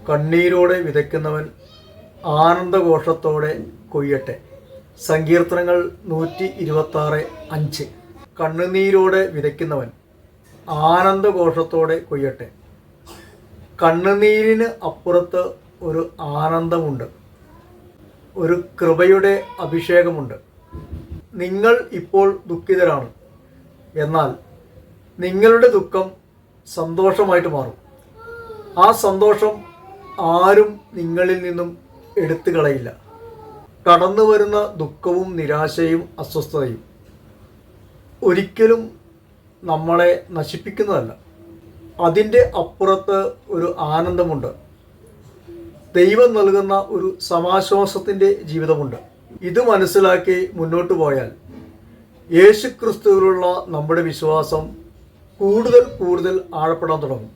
കണ്ണീരോടെ വിതയ്ക്കുന്നവൻ ആനന്ദഘോഷത്തോടെ കൊയ്യട്ടെ. സങ്കീർത്തനങ്ങൾ 126:5. കണ്ണുനീരോടെ വിതയ്ക്കുന്നവൻ ആനന്ദഘോഷത്തോടെ കൊയ്യട്ടെ. കണ്ണുനീരിന് അപ്പുറത്ത് ഒരു ആനന്ദമുണ്ട്, ഒരു കൃപയുടെ അഭിഷേകമുണ്ട്. നിങ്ങൾ ഇപ്പോൾ ദുഃഖിതരാണ്, എന്നാൽ നിങ്ങളുടെ ദുഃഖം സന്തോഷമായിട്ട് മാറും. ആ സന്തോഷം ആരും നിങ്ങളിൽ നിന്നും എടുത്തു കളയില്ല. കടന്നു വരുന്ന ദുഃഖവും നിരാശയും അസ്വസ്ഥതയും ഒരിക്കലും നമ്മളെ നശിപ്പിക്കുന്നതല്ല. അതിൻ്റെ അപ്പുറത്ത് ഒരു ആനന്ദമുണ്ട്. ദൈവം നൽകുന്ന ഒരു സമാശ്വാസത്തിൻ്റെ ജീവിതമുണ്ട്. ഇത് മനസ്സിലാക്കി മുന്നോട്ട് പോയാൽ യേശുക്രിസ്തുവിലുള്ള നമ്മുടെ വിശ്വാസം കൂടുതൽ ആഴപ്പെടാൻ തുടങ്ങും.